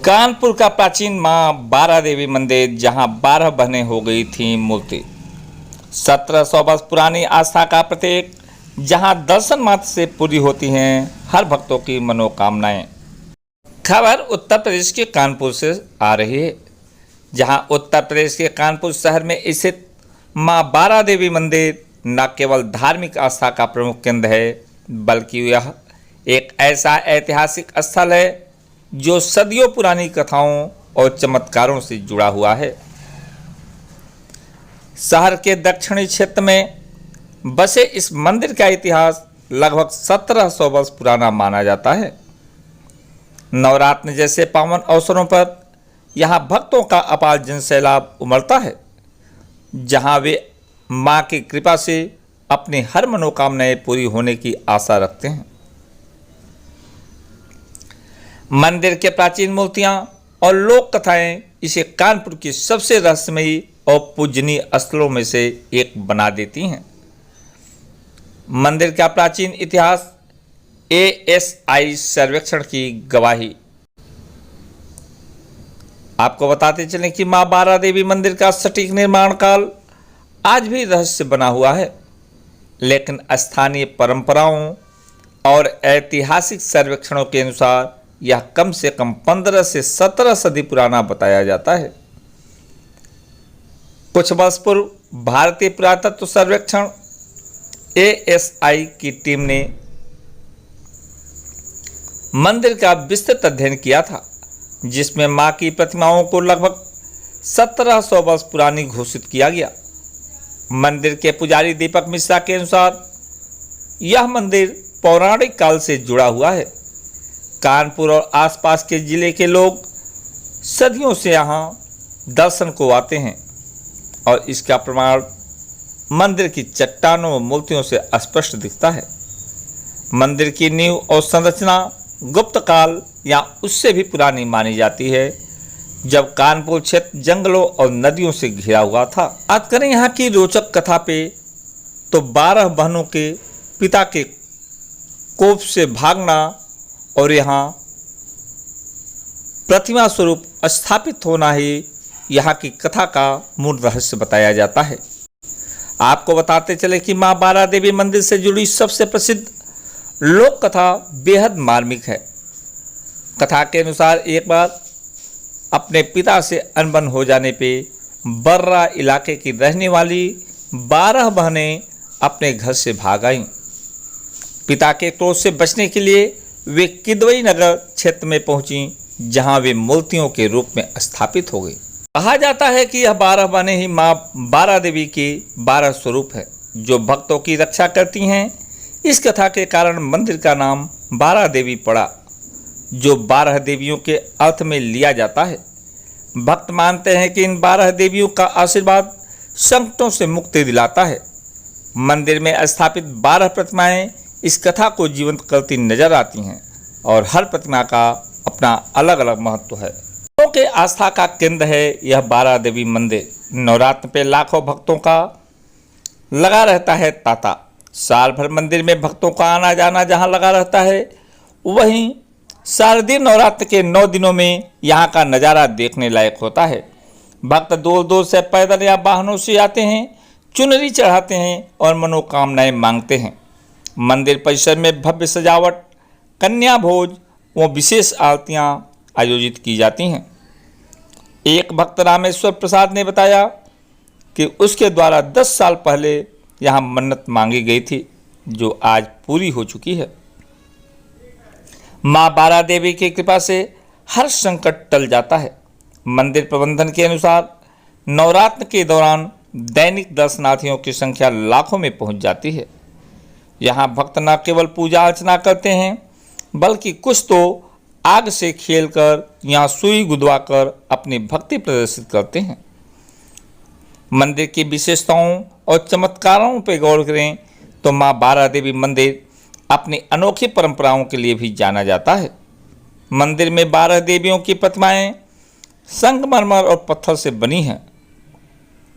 कानपुर का प्राचीन मां बारा देवी मंदिर, जहां 12 बहनें हो गई थी मूर्ति। 1700 वर्ष पुरानी आस्था का प्रतीक, जहां दर्शन मात्र से पूरी होती हैं हर भक्तों की मनोकामनाएं। खबर उत्तर प्रदेश के कानपुर से आ रही है, जहां उत्तर प्रदेश के कानपुर शहर में स्थित मां बारा देवी मंदिर न केवल धार्मिक आस्था का प्रमुख केंद्र है, बल्कि यह एक ऐसा ऐतिहासिक स्थल है जो सदियों पुरानी कथाओं और चमत्कारों से जुड़ा हुआ है। शहर के दक्षिणी क्षेत्र में बसे इस मंदिर का इतिहास लगभग 1700 वर्ष पुराना माना जाता है। नवरात्र जैसे पावन अवसरों पर यहाँ भक्तों का अपार जनसैलाब उमड़ता है, जहाँ वे माँ की कृपा से अपनी हर मनोकामनाएं पूरी होने की आशा रखते हैं। मंदिर के प्राचीन मूर्तियां और लोक कथाएं इसे कानपुर की सबसे रहस्यमयी और पूजनीय स्थलों में से एक बना देती हैं। मंदिर का प्राचीन इतिहास ASI सर्वेक्षण की गवाही। आपको बताते चलें कि मां बारा देवी मंदिर का सटीक निर्माण काल आज भी रहस्य बना हुआ है, लेकिन स्थानीय परंपराओं और ऐतिहासिक सर्वेक्षणों के अनुसार यह कम से कम 15 से 17 सदी पुराना बताया जाता है। कुछ वर्ष पूर्व भारतीय पुरातत्व सर्वेक्षण ASI की टीम ने मंदिर का विस्तृत अध्ययन किया था, जिसमें मां की प्रतिमाओं को लगभग 1700 वर्ष पुरानी घोषित किया गया। मंदिर के पुजारी दीपक मिश्रा के अनुसार यह मंदिर पौराणिक काल से जुड़ा हुआ है। कानपुर और आसपास के जिले के लोग सदियों से यहाँ दर्शन को आते हैं और इसका प्रमाण मंदिर की चट्टानों व मूर्तियों से स्पष्ट दिखता है। मंदिर की नींव और संरचना गुप्त काल या उससे भी पुरानी मानी जाती है, जब कानपुर क्षेत्र जंगलों और नदियों से घिरा हुआ था। बात करें यहाँ की रोचक कथा पे, तो 12 बहनों के पिता के कोप से भागना और यहाँ प्रतिमा स्वरूप स्थापित होना ही यहाँ की कथा का मूल रहस्य बताया जाता है। आपको बताते चले कि मां बारा देवी मंदिर से जुड़ी सबसे प्रसिद्ध लोक कथा बेहद मार्मिक है। कथा के अनुसार एक बार अपने पिता से अनबन हो जाने पे बर्रा इलाके की रहने वाली 12 बहनें अपने घर से भाग आईं। पिता के क्रोध से बचने के लिए वे किदवई नगर क्षेत्र में पहुंची, जहां वे मूर्तियों के रूप में स्थापित हो गई। कहा जाता है कि यह 12 बहनें ही मां बारा देवी के 12 स्वरूप है, जो भक्तों की रक्षा करती हैं। इस कथा के कारण मंदिर का नाम बारा देवी पड़ा, जो 12 देवियों के अर्थ में लिया जाता है। भक्त मानते हैं कि इन 12 देवियों का आशीर्वाद संकटों से मुक्ति दिलाता है। मंदिर में स्थापित 12 प्रतिमाएं इस कथा को जीवंत करती नजर आती हैं और हर प्रतिमा का अपना अलग अलग महत्व है। भक्तों के आस्था का केंद्र है यह बारा देवी मंदिर। नवरात्र पे लाखों भक्तों का लगा रहता है तांता। साल भर मंदिर में भक्तों का आना जाना जहां लगा रहता है, वहीं शारदीय नवरात्र के 9 दिनों में यहाँ का नज़ारा देखने लायक होता है। भक्त दूर दूर से पैदल या वाहनों से आते हैं, चुनरी चढ़ाते हैं और मनोकामनाएं मांगते हैं। मंदिर परिसर में भव्य सजावट, कन्या भोज व विशेष आरतियां आयोजित की जाती हैं। एक भक्त रामेश्वर प्रसाद ने बताया कि उसके द्वारा 10 साल पहले यहाँ मन्नत मांगी गई थी, जो आज पूरी हो चुकी है। मां बारा देवी की कृपा से हर संकट टल जाता है। मंदिर प्रबंधन के अनुसार नवरात्र के दौरान दैनिक दर्शनार्थियों की संख्या लाखों में पहुंच जाती है। यहाँ भक्त न केवल पूजा अर्चना करते हैं, बल्कि कुछ तो आग से खेलकर या सुई गुदवाकर अपनी भक्ति प्रदर्शित करते हैं। मंदिर की विशेषताओं और चमत्कारों पर गौर करें तो मां बारा देवी मंदिर अपनी अनोखी परंपराओं के लिए भी जाना जाता है। मंदिर में 12 देवियों की प्रतिमाएं संगमरमर और पत्थर से बनी हैं,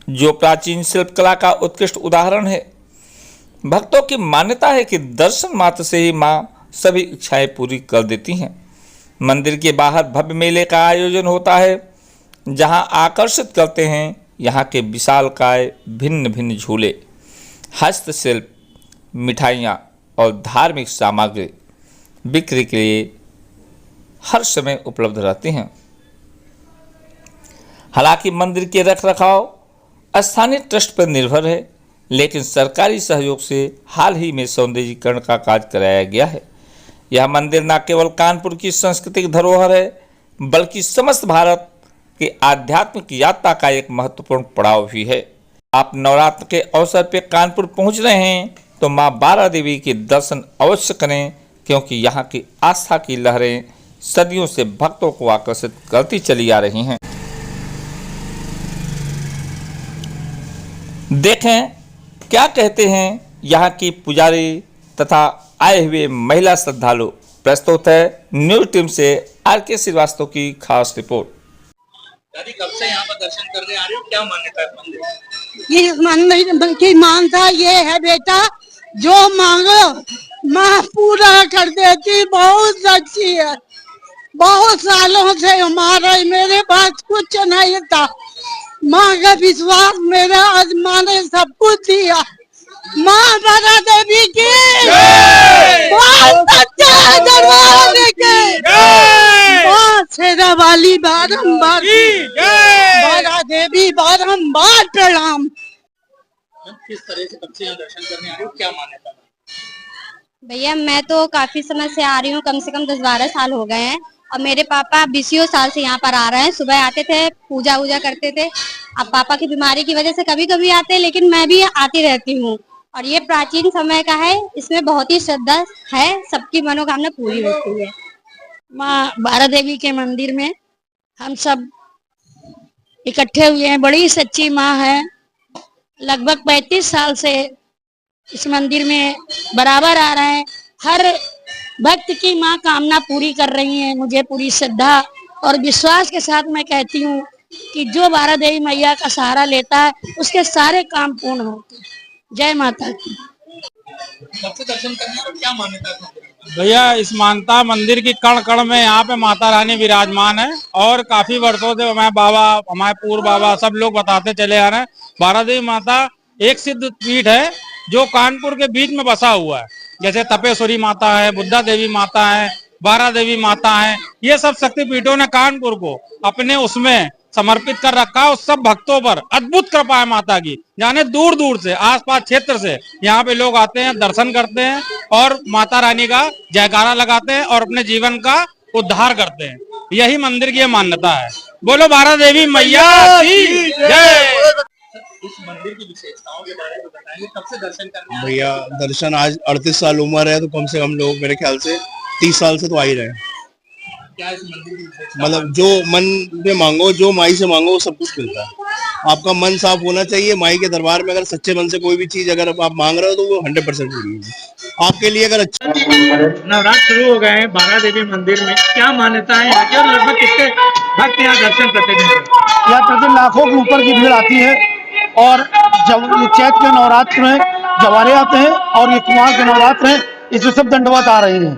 जो प्राचीन शिल्पकला का उत्कृष्ट उदाहरण है। भक्तों की मान्यता है कि दर्शन मात्र से ही मां सभी इच्छाएं पूरी कर देती हैं। मंदिर के बाहर भव्य मेले का आयोजन होता है, जहां आकर्षित करते हैं यहाँ के विशालकाय भिन्न भिन्न झूले, हस्तशिल्प, मिठाइयाँ और धार्मिक सामग्री बिक्री के लिए हर समय उपलब्ध रहती हैं। हालांकि मंदिर के रखरखाव स्थानीय ट्रस्ट पर निर्भर है, लेकिन सरकारी सहयोग से हाल ही में सौंदर्यीकरण का कार्य कराया गया है। यह मंदिर न केवल कानपुर की सांस्कृतिक धरोहर है, बल्कि समस्त भारत के आध्यात्मिक यात्रा का एक महत्वपूर्ण पड़ाव भी है। आप नवरात्र के अवसर पर कानपुर पहुंच रहे हैं तो मां बारा देवी के दर्शन अवश्य करें, क्योंकि यहाँ की आस्था की लहरें सदियों से भक्तों को आकर्षित करती चली आ रही हैं। देखें क्या कहते हैं यहाँ की पुजारी तथा आए हुए महिला श्रद्धालु। प्रस्तुत है न्यूज टीम से आर.के. श्रीवास्तव की खास रिपोर्ट। दादी, कब से यहाँ पर दर्शन करने आ रही हो? क्या मान्यता है मंदिर? ये मंदिर की मानता ये है बेटा, जो मांगो माँ पूरा कर देती। बहुत सच्ची है। बहुत सालों से हमारा मेरे पास कुछ नहीं था, माँ का विश्वास मेरा आज माँ ने सब कुछ दिया। माँ बारा देवी की दरबार की माँ शेरा वाली बारम्बार बारा देवी बारम्बार प्रणाम। किस तरह से कब से यहाँ दर्शन करने आ रही हो? क्या मान्यता है? भैया मैं तो काफी समय से आ रही हूँ, कम से कम 10-12 साल हो गए हैं। और मेरे पापा 20 साल से यहाँ पर आ रहे हैं। सुबह आते थे, पूजा वूजा करते थे। अब पापा की बीमारी की वजह से कभी कभी आते हैं, लेकिन मैं भी आती रहती हूँ। और ये प्राचीन समय का है, इसमें बहुत ही श्रद्धा है, सबकी मनोकामना पूरी होती है। माँ बारा देवी के मंदिर में हम सब इकट्ठे हुए हैं। बड़ी सच्ची माँ है। लगभग 35 साल से इस मंदिर में बराबर आ रहे हैं। हर भक्त की माँ कामना पूरी कर रही है। मुझे पूरी श्रद्धा और विश्वास के साथ मैं कहती हूँ कि जो बारा देवी मैया का सहारा लेता है उसके सारे काम पूर्ण होते हैं। जय माता की। कब से दर्शन करने आ रहे हो? क्या मान्यता है? भैया इस मानता मंदिर की कण कण में यहाँ पे माता रानी विराजमान है और काफी वर्षों से हमारे बाबा, हमारे पूर्व बाबा सब लोग बताते चले आ रहे हैं। बारा देवी माता एक सिद्ध पीठ है जो कानपुर के बीच में बसा हुआ है। जैसे तपेश्वरी माता है, बुद्धा देवी माता है, बारा देवी माता है, ये सब शक्तिपीठों ने कानपुर को अपने उसमें समर्पित कर रखा है। उस सब भक्तों पर अद्भुत कृपा है माता की। जाने दूर दूर से, आसपास क्षेत्र से यहाँ पे लोग आते हैं, दर्शन करते हैं और माता रानी का जयकारा लगाते हैं और अपने जीवन का उद्धार करते हैं। यही मंदिर की मान्यता है। बोलो बारा देवी मैया की जय। इस मंदिर की विशेषताओं के बारे में बताएंगे। कब से दर्शन करने आ रहे हो? भैया दर्शन आज 38 साल उम्र है, तो कम से कम लोग मेरे ख्याल से 30 साल से तो आ ही रहे हैं। क्या इस मंदिर की विशेषता? मतलब जो मन में मांगो, जो माई से मांगो, वो सब कुछ मिलता है। आपका मन साफ होना चाहिए। माई के दरबार में अगर सच्चे मन से कोई भी चीज अगर आप मांग रहे हो तो वो 100% पूरी होगी आपके लिए। अगर अच्छा नवरात्र शुरू हो गए हैं बारा देवी मंदिर में, क्या मान्यता है यहाँ की और लगभग कितने भक्त यहाँ दर्शन प्रतिदिन करते? यहाँ प्रतिदिन लाखों के ऊपर की भीड़ आती है। और जब ये चैत के नवरात्र में जवारे आते हैं और ये कुमार के नवरात्र हैं, इसमें सब दंडवत आ रही हैं।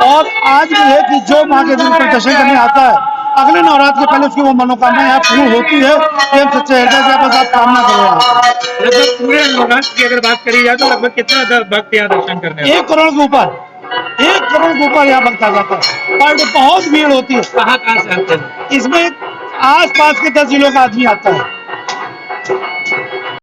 और आज भी है कि जो माँ के दिन पर दर्शन करने आता है, अगले नवरात्र के पहले उसकी वो मनोकामना यहाँ पूर्ण होती है। प्रेम सच्चे हृदय से बस आप कामना करें। लगभग पूरे नवरात्र की अगर बात करी जाए तो लगभग कितना भक्त यहाँ दर्शन करने? 1 करोड़ के ऊपर, 1 करोड़ के ऊपर यहाँ भक्त आ जाता है। और बहुत भीड़ होती है। कहाँ से आते हैं? इसमें आस पास के 10 जिलों का आदमी आता है।